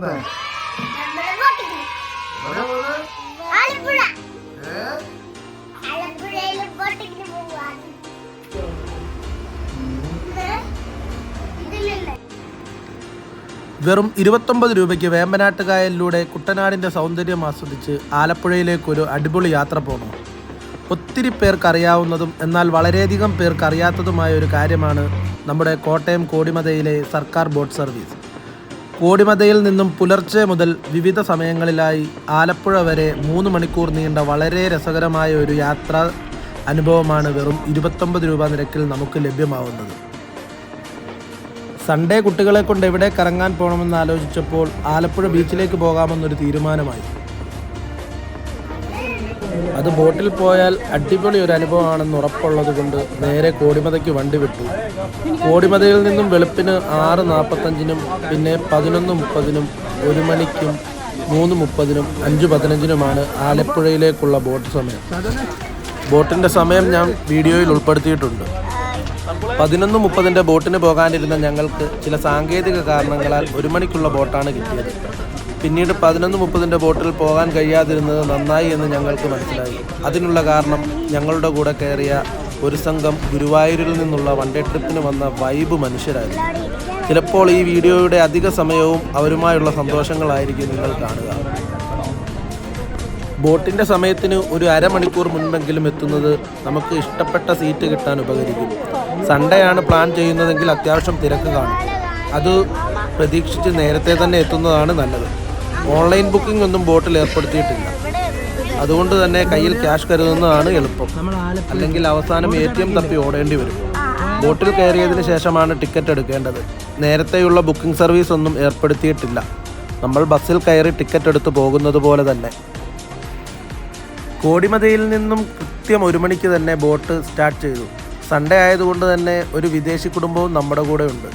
വെറും 29 രൂപയ്ക്ക് വേമ്പനാട്ട് കായലിലൂടെ കുട്ടനാടിൻ്റെ സൗന്ദര്യം ആസ്വദിച്ച് ആലപ്പുഴയിലേക്കൊരു അടിപൊളി യാത്ര പോകണം. ഒത്തിരി പേർക്കറിയാവുന്നതും എന്നാൽ വളരെയധികം പേർക്കറിയാത്തതുമായ ഒരു കാര്യമാണ് നമ്മുടെ കോട്ടയം കോടിമതയിലെ സർക്കാർ ബോട്ട് സർവീസ്. കോടിമതയിൽ നിന്നും പുലർച്ചെ മുതൽ വിവിധ സമയങ്ങളിലായി ആലപ്പുഴ വരെ 3 മണിക്കൂർ നീണ്ട വളരെ രസകരമായ ഒരു യാത്രാ അനുഭവമാണ് വെറും 29 രൂപ നിരക്കിൽ നമുക്ക് ലഭ്യമാവുന്നത്. സൺഡേ കുട്ടികളെ കൊണ്ട് എവിടെ കറങ്ങാൻ പോകണമെന്ന് ആലോചിച്ചപ്പോൾ ആലപ്പുഴ ബീച്ചിലേക്ക് പോകാമെന്നൊരു തീരുമാനമായി. അത് ബോട്ടിൽ പോയാൽ അടിപൊളി ഒരു അനുഭവമാണെന്ന് ഉറപ്പുള്ളത് കൊണ്ട് നേരെ കോടിമതയ്ക്ക് വണ്ടി വിട്ടു. കോടിമതയിൽ നിന്നും വെളുപ്പിന് 6:45 പിന്നെ 11:30 1 മണിക്കും 3:30 5:15 ആലപ്പുഴയിലേക്കുള്ള ബോട്ട് സമയം. ബോട്ടിൻ്റെ സമയം ഞാൻ വീഡിയോയിൽ ഉൾപ്പെടുത്തിയിട്ടുണ്ട്. 11:30 ബോട്ടിന് പോകാനിരുന്ന ഞങ്ങൾക്ക് ചില സാങ്കേതിക കാരണങ്ങളാൽ 1 മണിക്കുള്ള ബോട്ടാണ് കിട്ടിയത്. പിന്നീട് 11:30 ബോട്ടിൽ പോകാൻ കഴിയാതിരുന്നത് നന്നായി എന്ന് ഞങ്ങൾക്ക് മനസ്സിലായി. അതിനുള്ള കാരണം ഞങ്ങളുടെ കൂടെ കയറിയ ഒരു സംഘം ഗുരുവായൂരിൽ നിന്നുള്ള വൺഡേ ട്രിപ്പിന് വന്ന വൈബ് മനുഷ്യരായിരുന്നു. ചിലപ്പോൾ ഈ വീഡിയോയുടെ അധിക സമയവും അവരുമായുള്ള സന്തോഷങ്ങളായിരിക്കും നിങ്ങൾ കാണുക. ബോട്ടിൻ്റെ സമയത്തിന് ഒരു അരമണിക്കൂർ മുൻപെങ്കിലും എത്തുന്നത് നമുക്ക് ഇഷ്ടപ്പെട്ട സീറ്റ് കിട്ടാൻ ഉപകരിക്കും. സൺഡേ ആണ് പ്ലാൻ ചെയ്യുന്നതെങ്കിൽ അത്യാവശ്യം തിരക്ക് കാണും. അത് പ്രതീക്ഷിച്ച് നേരത്തെ തന്നെ എത്തുന്നതാണ് നല്ലത്. ഓൺലൈൻ ബുക്കിംഗ് ഒന്നും ബോട്ടിൽ ഏർപ്പെടുത്തിയിട്ടില്ല. അതുകൊണ്ട് തന്നെ കയ്യിൽ ക്യാഷ് കരുതുന്നതാണ് എളുപ്പം. അല്ലെങ്കിൽ അവസാനം ATM തപ്പി ഓടേണ്ടി വരും. ബോട്ടിൽ കയറിയതിന് ശേഷമാണ് ടിക്കറ്റ് എടുക്കേണ്ടത്. നേരത്തെയുള്ള ബുക്കിംഗ് സർവീസ് ഒന്നും ഏർപ്പെടുത്തിയിട്ടില്ല. നമ്മൾ ബസ്സിൽ കയറി ടിക്കറ്റ് എടുത്ത് പോകുന്നത് പോലെ തന്നെ. കോടിമതയിൽ നിന്നും കൃത്യം 1 മണിക്ക് തന്നെ ബോട്ട് സ്റ്റാർട്ട് ചെയ്തു. സൺഡേ ആയതുകൊണ്ട് തന്നെ ഒരു വിദേശി കുടുംബവും നമ്മുടെ കൂടെ ഉണ്ട്.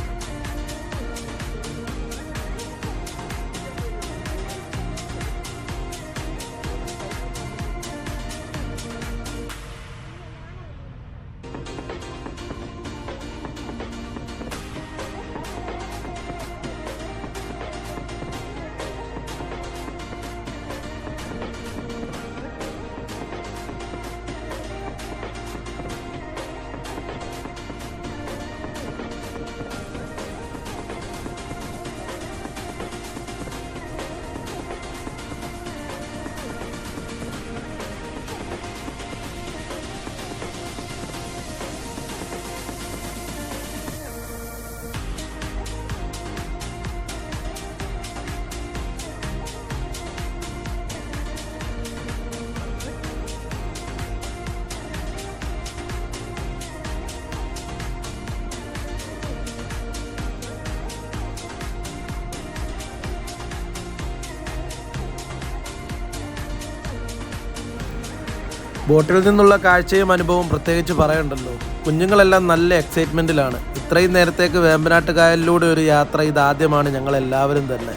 ബോട്ടിൽ നിന്നുള്ള കാഴ്ചയും അനുഭവവും പ്രത്യേകിച്ച് പറയണ്ടല്ലോ. കുഞ്ഞുങ്ങളെല്ലാം നല്ല എക്സൈറ്റ്മെൻറ്റിലാണ്. ഇത്രയും നേരത്തേക്ക് വേമ്പനാട്ട് കായലിലൂടെ ഒരു യാത്ര ഇതാദ്യമാണ് ഞങ്ങളെല്ലാവരും തന്നെ.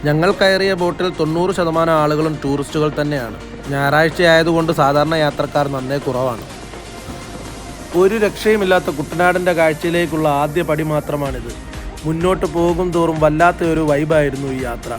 ഞങ്ങൾ കയറിയ ബോട്ടിൽ 90% ആളുകളും ടൂറിസ്റ്റുകൾ തന്നെയാണ്. ഞായറാഴ്ച ആയതുകൊണ്ട് സാധാരണ യാത്രക്കാർ നന്നേ കുറവാണ്. ഒരു രക്ഷയുമില്ലാത്ത കുട്ടനാടിൻ്റെ കാഴ്ചയിലേക്കുള്ള ആദ്യ പടി മാത്രമാണിത്. മുന്നോട്ട് പോകും തോറും വല്ലാത്ത ഒരു വൈബായിരുന്നു ഈ യാത്ര.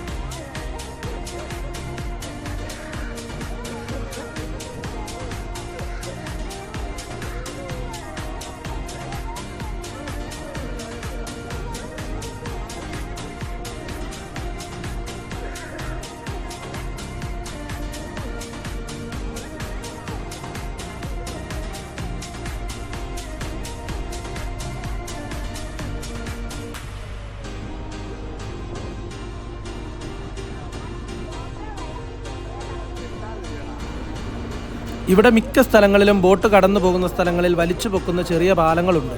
ഇവിടെ മിക്ക സ്ഥലങ്ങളിലും ബോട്ട് കടന്നു പോകുന്ന സ്ഥലങ്ങളിൽ വലിച്ചു പൊക്കുന്ന ചെറിയ പാലങ്ങളുണ്ട്.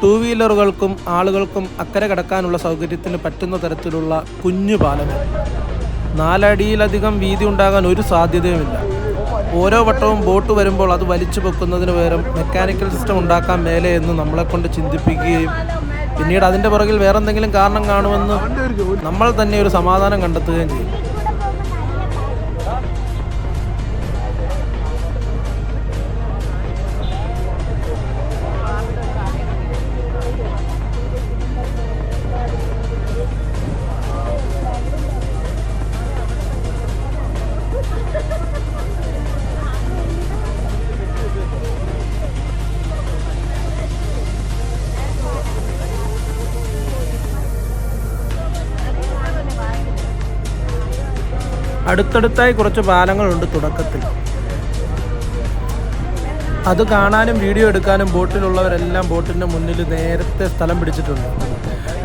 2 വീലറുകൾക്കും ആളുകൾക്കും അക്കരെ കടക്കാനുള്ള സൗകര്യത്തിന് പറ്റുന്ന തരത്തിലുള്ള കുഞ്ഞു പാലങ്ങൾ. 4 അടിയിലധികം വീതി ഉണ്ടാകാൻ ഒരു സാധ്യതയുമില്ല. ഓരോ വട്ടവും ബോട്ട് വരുമ്പോൾ അത് വലിച്ചു പൊക്കുന്നതിന് പകരം മെക്കാനിക്കൽ സിസ്റ്റം ഉണ്ടാക്കാൻ മേലെ എന്ന് നമ്മളെക്കൊണ്ട് ചിന്തിപ്പിക്കുകയും പിന്നീട് അതിൻ്റെ പുറകിൽ വേറെന്തെങ്കിലും കാരണം കാണുമെന്ന് നമ്മൾ തന്നെ ഒരു സമാധാനം കണ്ടെത്തുകയും ചെയ്യും. അടുത്തടുത്തായി കുറച്ച് പാലങ്ങളുണ്ട് തുടക്കത്തിൽ. അത് കാണാനും വീഡിയോ എടുക്കാനും ബോട്ടിലുള്ളവരെല്ലാം ബോട്ടിൻ്റെ മുന്നിൽ നേരത്തെ സ്ഥലം പിടിച്ചിട്ടുണ്ട്.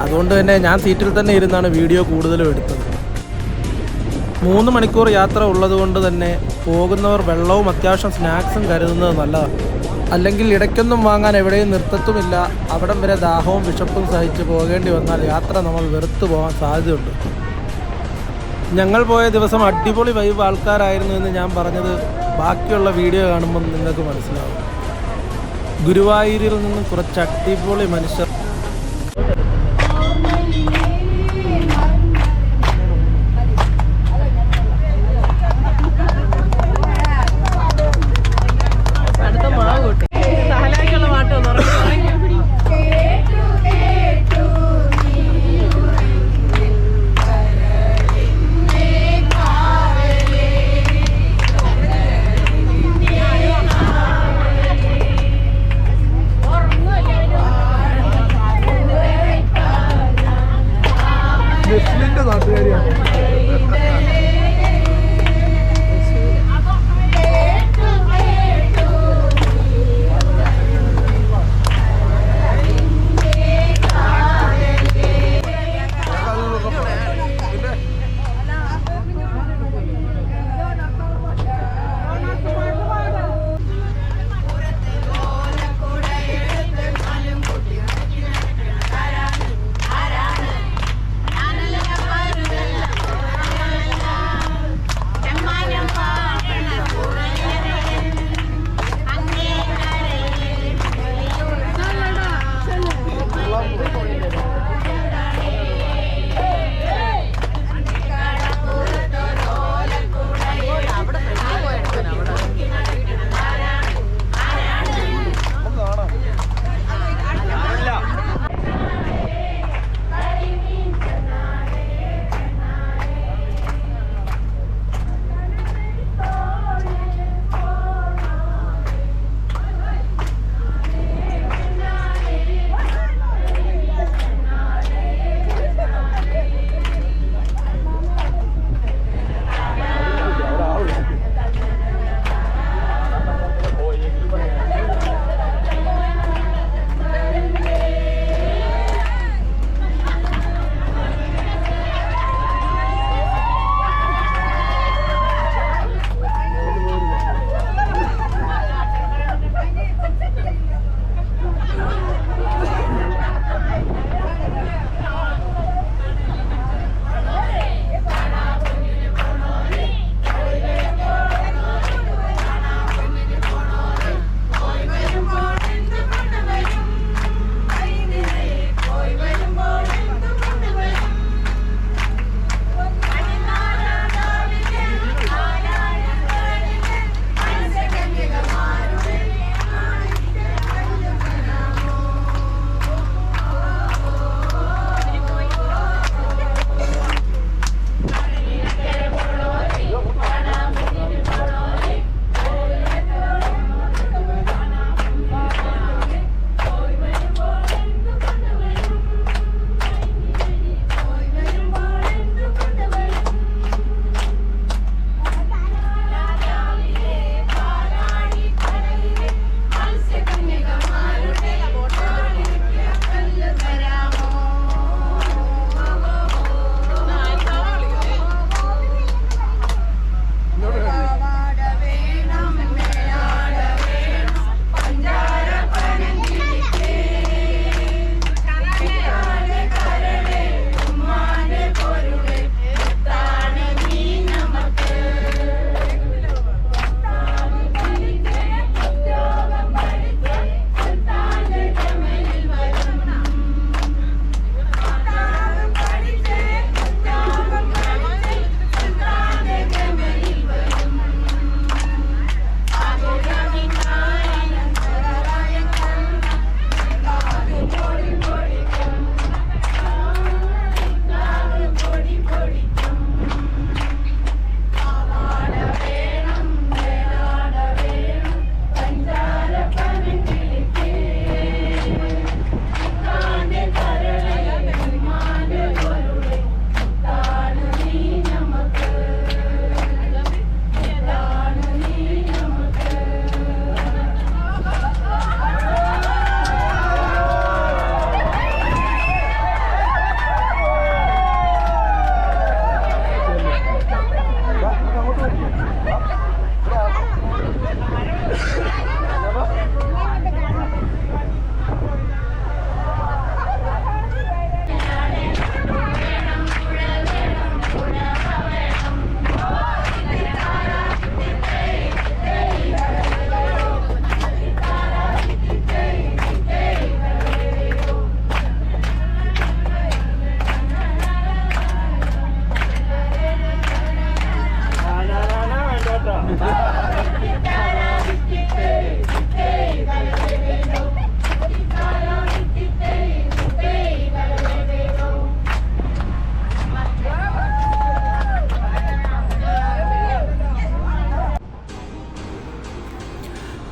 അതുകൊണ്ട് തന്നെ ഞാൻ സീറ്റിൽ തന്നെ ഇരുന്നാണ് വീഡിയോ കൂടുതലും എടുത്തത്. 3 മണിക്കൂർ യാത്ര ഉള്ളതുകൊണ്ട് തന്നെ പോകുന്നവർ വെള്ളവും അത്യാവശ്യം സ്നാക്സും കരുതുന്നത് നല്ലതാണ്. അല്ലെങ്കിൽ ഇടയ്ക്കൊന്നും വാങ്ങാൻ എവിടെയും നിർത്തത്തുമില്ല. അവിടം വരെ ദാഹവും വിശപ്പും സഹിച്ച് പോകേണ്ടി വന്നാൽ യാത്ര നമ്മൾ വെറുത്തു പോകാൻ സാധ്യതയുണ്ട്. ഞങ്ങൾ പോയ ദിവസം അടിപൊളി വൈബ് ആൾക്കാരായിരുന്നു എന്ന് ഞാൻ പറഞ്ഞത് ബാക്കിയുള്ള വീഡിയോ കാണുമ്പോൾ നിങ്ങൾക്ക് മനസ്സിലാവും. ഗുരുവായൂരിൽ നിന്നും കുറച്ച് അടിപൊളി മനുഷ്യർ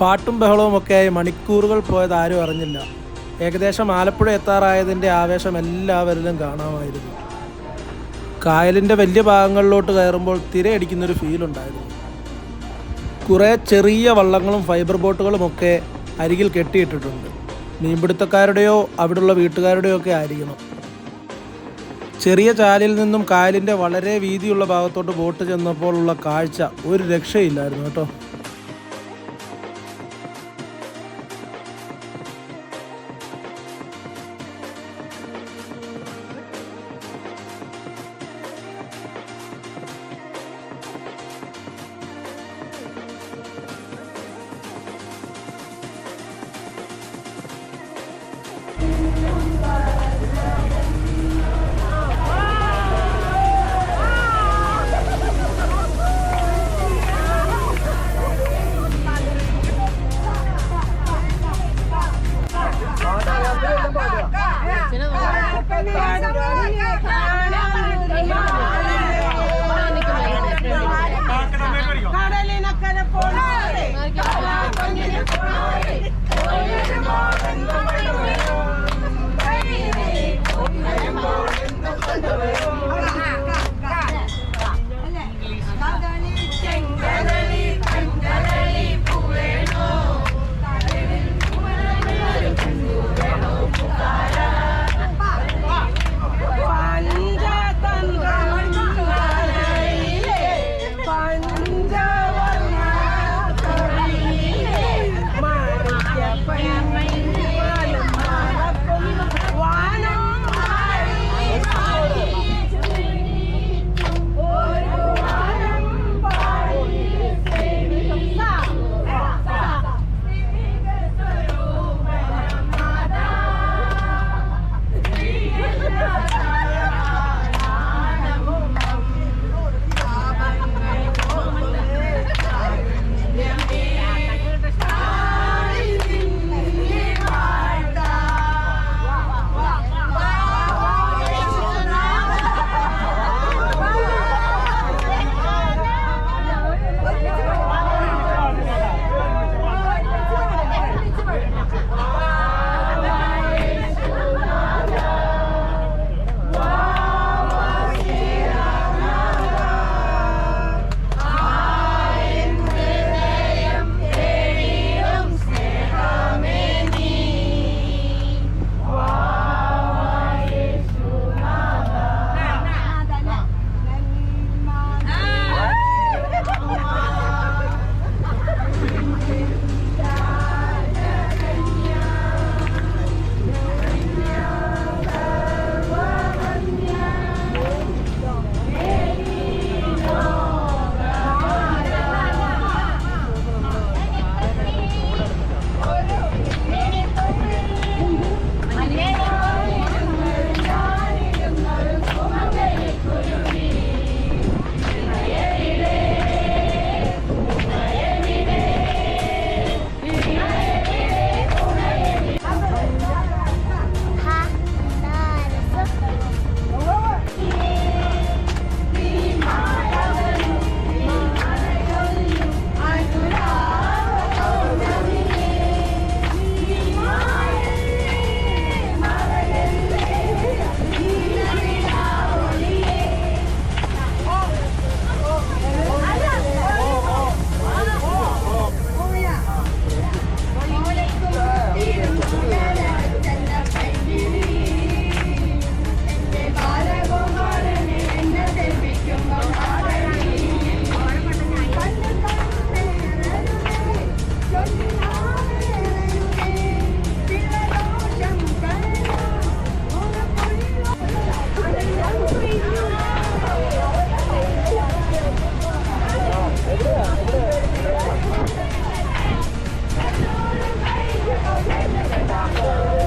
പാട്ടും ബഹളവും ഒക്കെയായി മണിക്കൂറുകൾ പോയത് ആരും അറിഞ്ഞില്ല. ഏകദേശം ആലപ്പുഴ എത്താറായതിൻ്റെ ആവേശം എല്ലാവരിലും കാണാമായിരുന്നു. കായലിൻ്റെ വലിയ ഭാഗങ്ങളിലോട്ട് കയറുമ്പോൾ തിരയടിക്കുന്നൊരു ഫീലുണ്ടായിരുന്നു. കുറേ ചെറിയ വള്ളങ്ങളും ഫൈബർ ബോട്ടുകളുമൊക്കെ അരികിൽ കെട്ടിയിട്ടിട്ടുണ്ട്. മീൻപിടുത്തക്കാരുടെയോ അവിടെയുള്ള വീട്ടുകാരുടെയോ ഒക്കെ ആയിരിക്കണം. ചെറിയ ചാലിൽ നിന്നും കായലിൻ്റെ വളരെ വീതിയുള്ള ഭാഗത്തോട്ട് ബോട്ട് ചെന്നപ്പോഴുള്ള കാഴ്ച ഒരു രക്ഷയില്ലായിരുന്നു കേട്ടോ.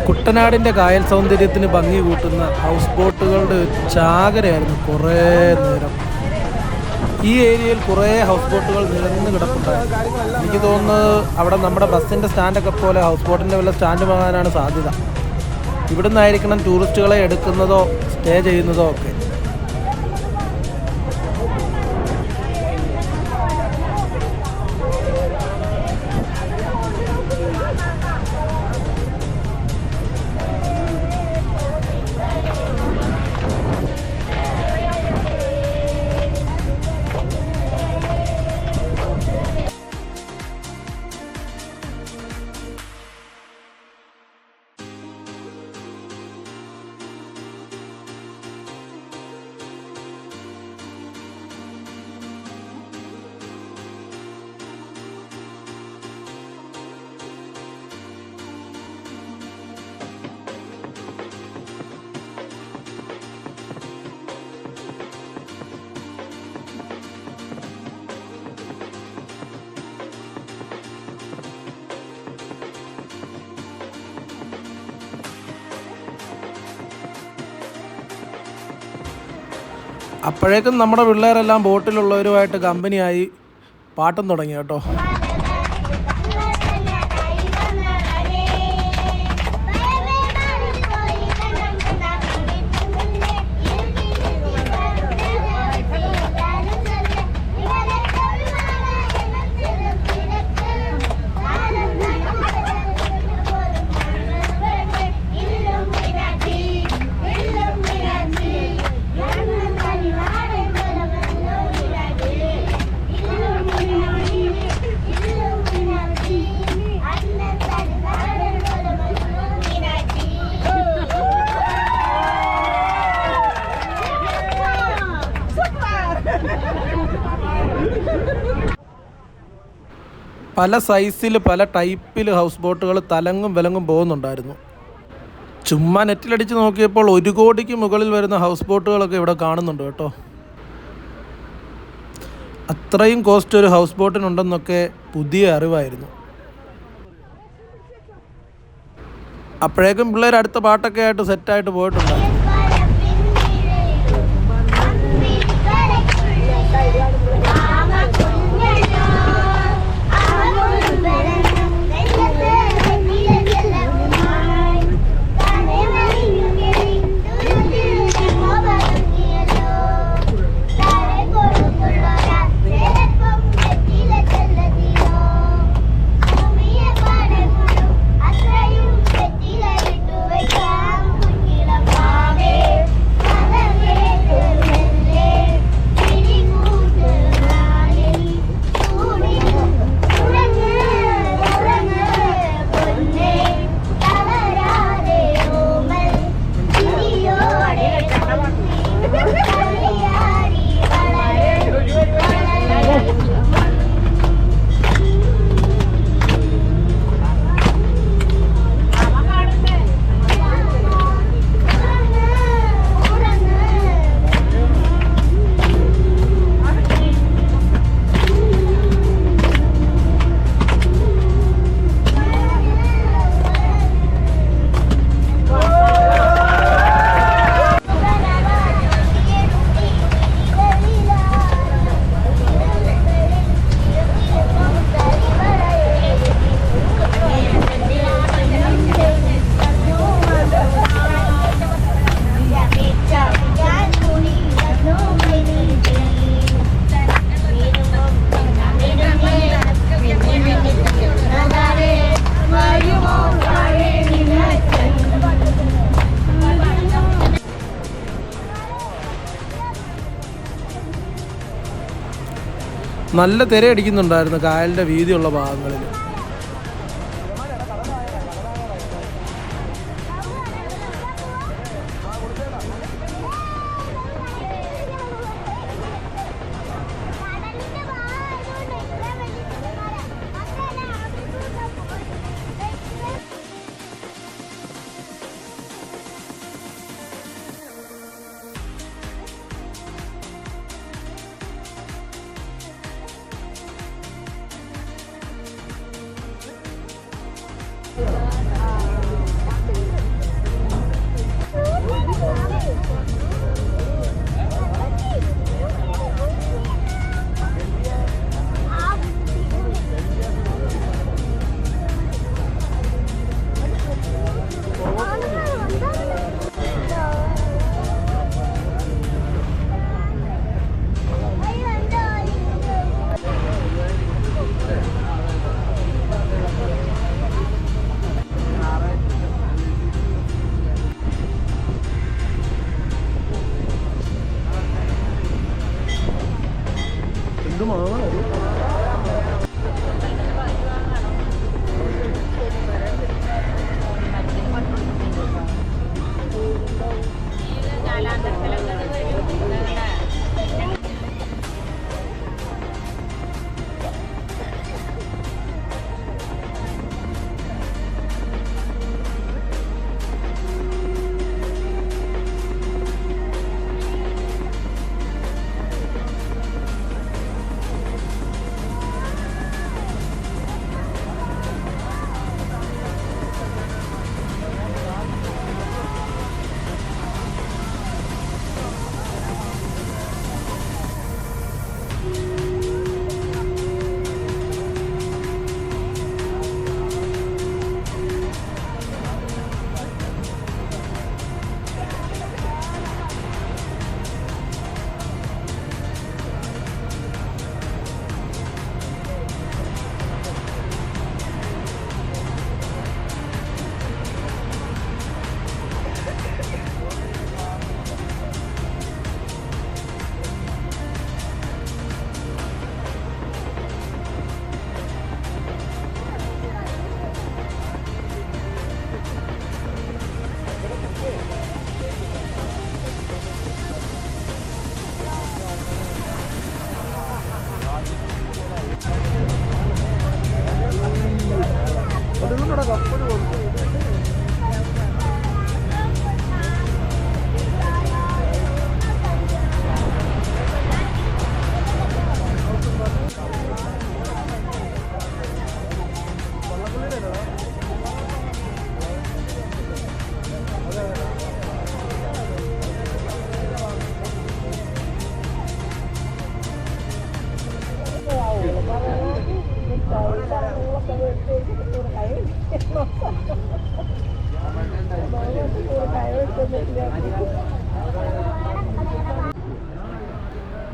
കുട്ടനാടിൻ്റെ കായൽ സൗന്ദര്യത്തിന് ഭംഗി കൂട്ടുന്ന ഹൗസ് ബോട്ടുകളുടെ ചാകരയായിരുന്നു കുറേ നേരം. ഈ ഏരിയയിൽ കുറേ ഹൗസ് ബോട്ടുകൾ നിരന്ന് കിടപ്പുണ്ടായിരുന്നു. എനിക്ക് തോന്നുന്നത് അവിടെ നമ്മുടെ ബസ്സിൻ്റെ സ്റ്റാൻഡൊക്കെ പോലെ ഹൗസ് ബോട്ടിൻ്റെ വല്ല സ്റ്റാൻഡ് വാങ്ങാനാണ് സാധ്യത. ഇവിടെ നിന്നായിരിക്കണം ടൂറിസ്റ്റുകളെ എടുക്കുന്നതോ സ്റ്റേ ചെയ്യുന്നതോ ഒക്കെ. അപ്പോഴേക്കും നമ്മുടെ പിള്ളേരെല്ലാം ബോട്ടിലുള്ളവരുമായിട്ട് കമ്പനിയായി പാട്ടും തുടങ്ങി കേട്ടോ. പല സൈസിൽ പല ടൈപ്പിൽ ഹൗസ് ബോട്ടുകൾ തലങ്ങും വിലങ്ങും പോകുന്നുണ്ടായിരുന്നു. ചുമ്മാ നെറ്റിലടിച്ച് നോക്കിയപ്പോൾ 1 കോടിക്ക് മുകളിൽ വരുന്ന ഹൗസ് ബോട്ടുകളൊക്കെ ഇവിടെ കാണുന്നുണ്ട് കേട്ടോ. അത്രയും കോസ്റ്റ് ഒരു ഹൗസ് ബോട്ടിനുണ്ടെന്നൊക്കെ പുതിയ അറിവായിരുന്നു. അപ്പോഴേക്കും പിള്ളേർ അടുത്ത പാട്ടൊക്കെ ആയിട്ട് സെറ്റായിട്ട് പോയിട്ടുണ്ടായിരുന്നു. നല്ല തിരയടിക്കുന്നുണ്ടായിരുന്നു കായലിൻ്റെ വീതിയുള്ള ഭാഗങ്ങളിൽ.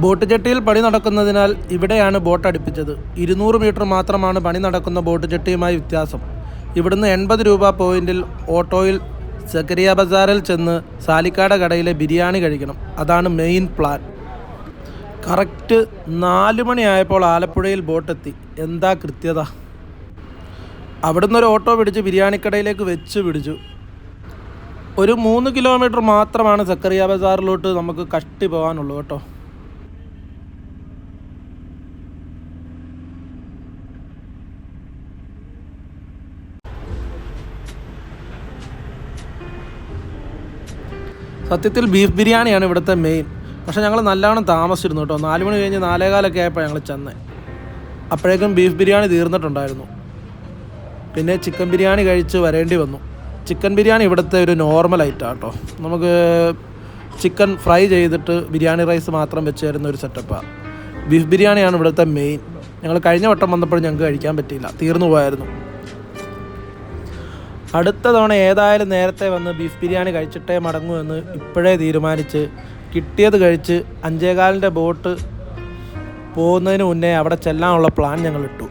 ബോട്ട് ജെട്ടിയിൽ പണി നടക്കുന്നതിനാൽ ഇവിടെയാണ് ബോട്ട് അടുപ്പിച്ചത്. 200 മീറ്റർ മാത്രമാണ് പണി നടക്കുന്ന ബോട്ട് ജെട്ടിയുമായി വ്യത്യാസം. ഇവിടുന്ന് 80 രൂപ പോയിന്റിൽ ഓട്ടോയിൽ സക്കരിയ ബസാറിൽ ചെന്ന് സാലിക്കാട് കടയിലെ ബിരിയാണി കഴിക്കണം. അതാണ് മെയിൻ പ്ലാൻ. കറക്റ്റ് 4 മണിയായപ്പോൾ ആലപ്പുഴയിൽ ബോട്ടെത്തി. എന്താ കൃത്യത! അവിടുന്ന് ഒരു ഓട്ടോ പിടിച്ച് ബിരിയാണിക്കടയിലേക്ക് വെച്ച് പിടിച്ചു. ഒരു 3 കിലോമീറ്റർ മാത്രമാണ് സക്കരിയ ബസാറിലോട്ട് നമുക്ക് കഷ്ടി പോകാനുള്ളൂ കേട്ടോ. സത്യത്തിൽ ബീഫ് ബിരിയാണിയാണ് ഇവിടുത്തെ മെയിൻ. പക്ഷേ ഞങ്ങൾ നല്ലവണ്ണം താമസിച്ചിരുന്നു കേട്ടോ. 4 മണി കഴിഞ്ഞ് 4:15 ആയപ്പോൾ ഞങ്ങൾ ചെന്നേ. അപ്പോഴേക്കും ബീഫ് ബിരിയാണി തീർന്നിട്ടുണ്ടായിരുന്നു. പിന്നെ ചിക്കൻ ബിരിയാണി കഴിച്ച് വരേണ്ടി വന്നു. ചിക്കൻ ബിരിയാണി ഇവിടുത്തെ ഒരു നോർമൽ ഐറ്റമാണ് കേട്ടോ. നമുക്ക് ചിക്കൻ ഫ്രൈ ചെയ്തിട്ട് ബിരിയാണി റൈസ് മാത്രം വെച്ച് തരുന്ന ഒരു സെറ്റപ്പാണ്. ബീഫ് ബിരിയാണിയാണ് ഇവിടുത്തെ മെയിൻ. ഞങ്ങൾ കഴിഞ്ഞ വട്ടം വന്നപ്പോഴും ഞങ്ങൾക്ക് കഴിക്കാൻ പറ്റിയില്ല, തീർന്നു പോയായിരുന്നു. അടുത്ത തവണ ഏതായാലും നേരത്തെ വന്ന് ബീഫ് ബിരിയാണി കഴിച്ചിട്ടേ മടങ്ങൂ എന്ന് ഇപ്പോഴേ തീരുമാനിച്ച് കിട്ടിയത് കഴിച്ച് 5:15 ബോട്ട് പോകുന്നതിന് മുന്നേ അവിടെ ചെല്ലാനുള്ള പ്ലാൻ ഞങ്ങൾ ഇട്ടു.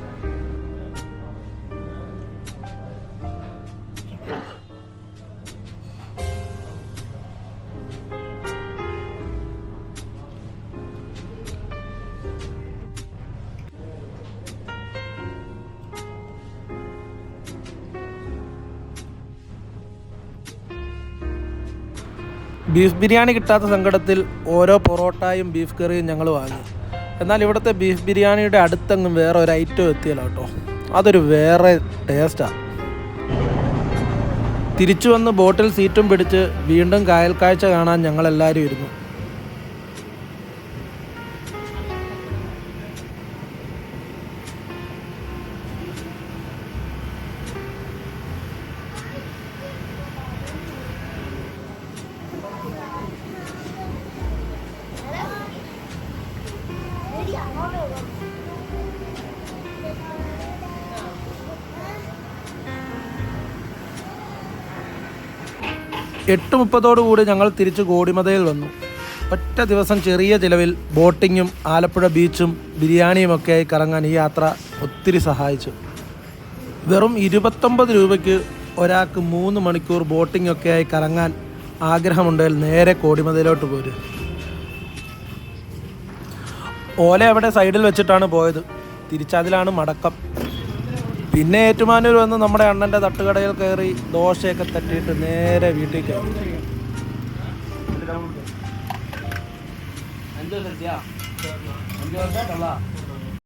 ബീഫ് ബിരിയാണി കിട്ടാത്ത സങ്കടത്തിൽ ഓരോ പൊറോട്ടയും ബീഫ് കറിയും ഞങ്ങൾ വാങ്ങി. എന്നാൽ ഇവിടുത്തെ ബീഫ് ബിരിയാണിയുടെ അടുത്തെങ്ങും വേറെ ഒരു ഐറ്റം എത്തിയല്ല കേട്ടോ. അതൊരു വേറെ ടേസ്റ്റാണ്. തിരിച്ചു വന്ന് ബോട്ടിൽ സീറ്റും പിടിച്ച് വീണ്ടും കായൽ കാഴ്ച കാണാൻ ഞങ്ങളെല്ലാവരും ഇരുന്നു. എട്ട് 30 ഞങ്ങൾ തിരിച്ച് കോടിമതയിൽ വന്നു. ഒറ്റ ദിവസം ചെറിയ ചിലവിൽ ബോട്ടിങ്ങും ആലപ്പുഴ ബീച്ചും ബിരിയാണിയുമൊക്കെയായി കറങ്ങാൻ ഈ യാത്ര ഒത്തിരി സഹായിച്ചു. വെറും 29 രൂപയ്ക്ക് ഒരാൾക്ക് 3 മണിക്കൂർ ബോട്ടിങ്ങൊക്കെയായി കറങ്ങാൻ ആഗ്രഹമുണ്ടെങ്കിൽ നേരെ കോടിമതയിലോട്ട് പോരും. ഓല അവിടെ സൈഡിൽ വെച്ചിട്ടാണ് പോയത്. തിരിച്ചതിലാണ് മടക്കം. പിന്നെ ഏറ്റുമാനൂർ വന്ന് നമ്മുടെ അണ്ണൻ്റെ തട്ടുകടയിൽ കയറി ദോശയൊക്കെ തട്ടിയിട്ട് നേരെ വീട്ടിൽ കയറി.